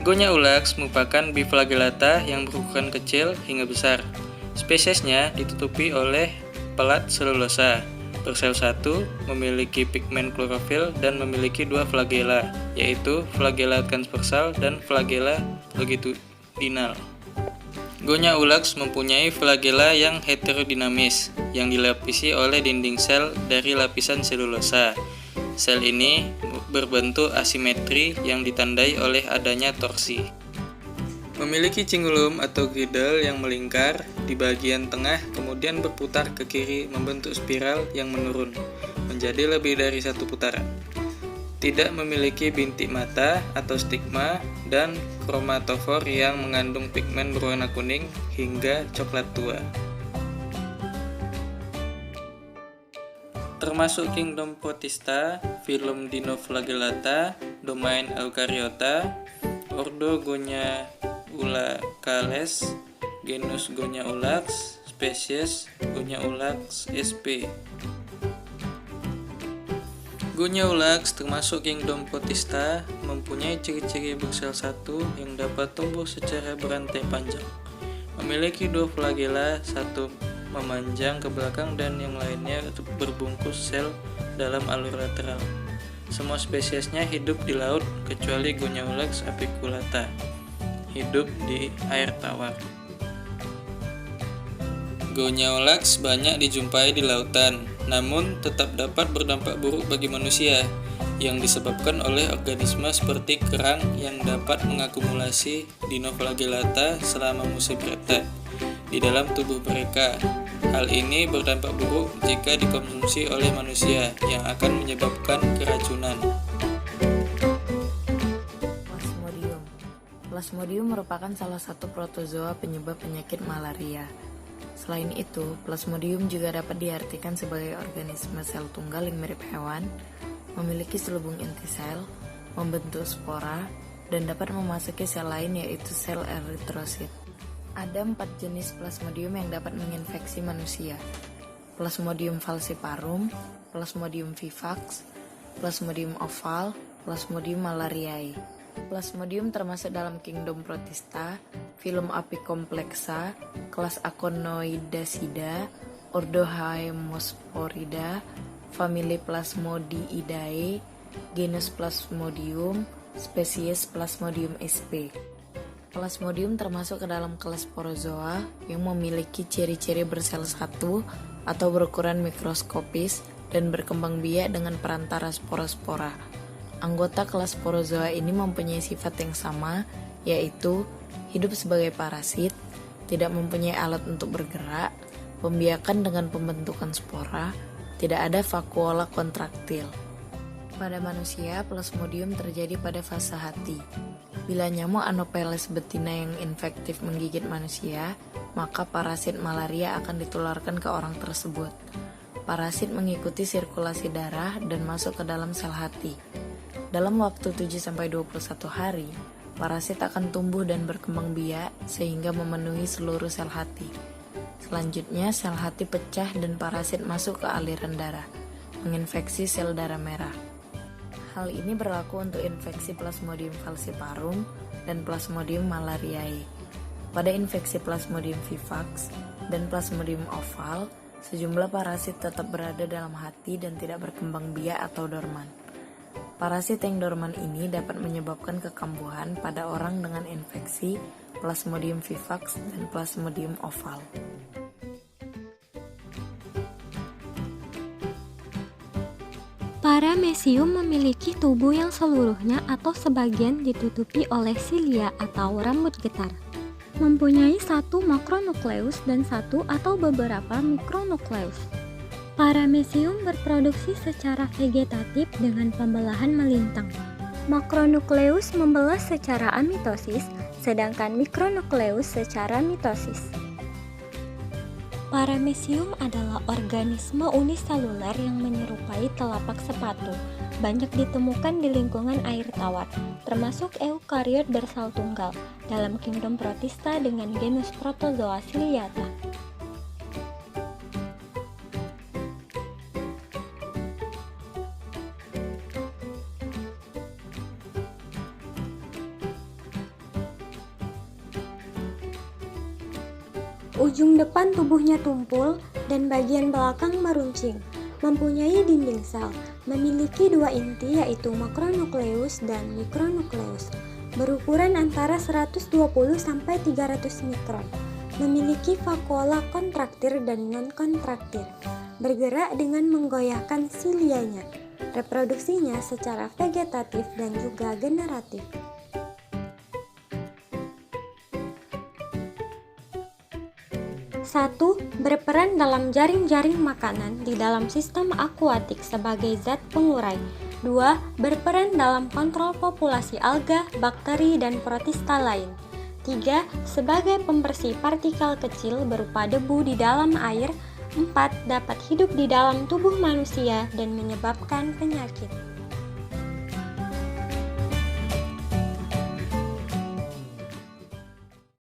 Gonya ulax merupakan biflagellata yang berukuran kecil hingga besar. Spesiesnya ditutupi oleh pelat selulosa, bersel satu, memiliki pigmen klorofil dan memiliki dua flagela, yaitu flagela transversal dan flagela longitudinal. Gonya ulax mempunyai flagela yang heterodinamis, yang dilapisi oleh dinding sel dari lapisan selulosa. Sel ini berbentuk asimetri yang ditandai oleh adanya torsi. Memiliki cingulum atau girdle yang melingkar di bagian tengah kemudian berputar ke kiri membentuk spiral yang menurun menjadi lebih dari satu putaran. Tidak memiliki bintik mata atau stigma dan kromatofor yang mengandung pigmen berwarna kuning hingga coklat tua. Termasuk kingdom Protista, filum Dinoflagellata, domain Eukaryota, ordo Gonya ulacales, genus Gonya ulax, spesies Gonya ulax sp. Gonya ulax termasuk kingdom Protista, mempunyai ciri-ciri bersel satu yang dapat tumbuh secara berantai panjang. Memiliki dua flagela, satu memanjang ke belakang dan yang lainnya berbungkus sel dalam alur lateral. Semua spesiesnya hidup di laut kecuali Gonya ulax apiculata, hidup di air tawar. Gonya ulax banyak dijumpai di lautan, namun tetap dapat berdampak buruk bagi manusia yang disebabkan oleh organisme seperti kerang yang dapat mengakumulasi dinoflagellata selama musim reptil di dalam tubuh mereka. Hal ini berdampak buruk jika dikonsumsi oleh manusia yang akan menyebabkan keracunan. Plasmodium. Plasmodium merupakan salah satu protozoa penyebab penyakit malaria. Selain itu, Plasmodium juga dapat diartikan sebagai organisme sel tunggal yang mirip hewan, memiliki selubung inti sel, membentuk spora, dan dapat memasuki sel lain yaitu sel eritrosit. Ada 4 jenis Plasmodium yang dapat menginfeksi manusia: Plasmodium falciparum, Plasmodium vivax, Plasmodium oval, Plasmodium malariae. Plasmodium termasuk dalam kingdom Protista, filum Apicomplexa, kelas Aconoidacida, ordo Haemosporida, famili Plasmodiidae, genus Plasmodium, spesies Plasmodium sp. Plasmodium termasuk ke dalam kelas Sporozoa yang memiliki ciri-ciri bersel satu atau berukuran mikroskopis dan berkembang biak dengan perantara spora-spora. Anggota kelas Sporozoa ini mempunyai sifat yang sama, yaitu hidup sebagai parasit, tidak mempunyai alat untuk bergerak, pembiakan dengan pembentukan spora, tidak ada vakuola kontraktil. Pada manusia, Plasmodium terjadi pada fase hati. Bila nyamuk Anopheles betina yang infektif menggigit manusia, maka parasit malaria akan ditularkan ke orang tersebut. Parasit mengikuti sirkulasi darah dan masuk ke dalam sel hati. Dalam waktu 7-21 hari, parasit akan tumbuh dan berkembang biak sehingga memenuhi seluruh sel hati. Selanjutnya, sel hati pecah dan parasit masuk ke aliran darah, menginfeksi sel darah merah. Hal ini berlaku untuk infeksi Plasmodium falciparum dan Plasmodium malariae. Pada infeksi Plasmodium vivax dan Plasmodium oval, sejumlah parasit tetap berada dalam hati dan tidak berkembang biak atau dorman. Parasit yang dorman ini dapat menyebabkan kekambuhan pada orang dengan infeksi Plasmodium vivax dan Plasmodium oval. Paramecium memiliki tubuh yang seluruhnya atau sebagian ditutupi oleh silia atau rambut getar. Mempunyai satu makronukleus dan satu atau beberapa mikronukleus. Paramecium berproduksi secara vegetatif dengan pembelahan melintang. Makronukleus membelah secara amitosis, sedangkan mikronukleus secara mitosis. Paramecium adalah organisme uniseluler yang menyerupai telapak sepatu. Banyak ditemukan di lingkungan air tawar, termasuk eukariot bersel tunggal, dalam kingdom Protista dengan genus Protozoa ciliata. Ujung depan tubuhnya tumpul dan bagian belakang meruncing. Mempunyai dinding sel, memiliki dua inti yaitu makronukleus dan mikronukleus, berukuran antara 120 sampai 300 mikron. Memiliki vakuola kontraktir dan non-kontraktir, bergerak dengan menggoyahkan silianya. Reproduksinya secara vegetatif dan juga generatif. 1. Berperan dalam jaring-jaring makanan di dalam sistem akuatik sebagai zat pengurai. 2. Berperan dalam kontrol populasi alga, bakteri, dan protista lain. 3. Sebagai pembersih partikel kecil berupa debu di dalam air. 4. Dapat hidup di dalam tubuh manusia dan menyebabkan penyakit.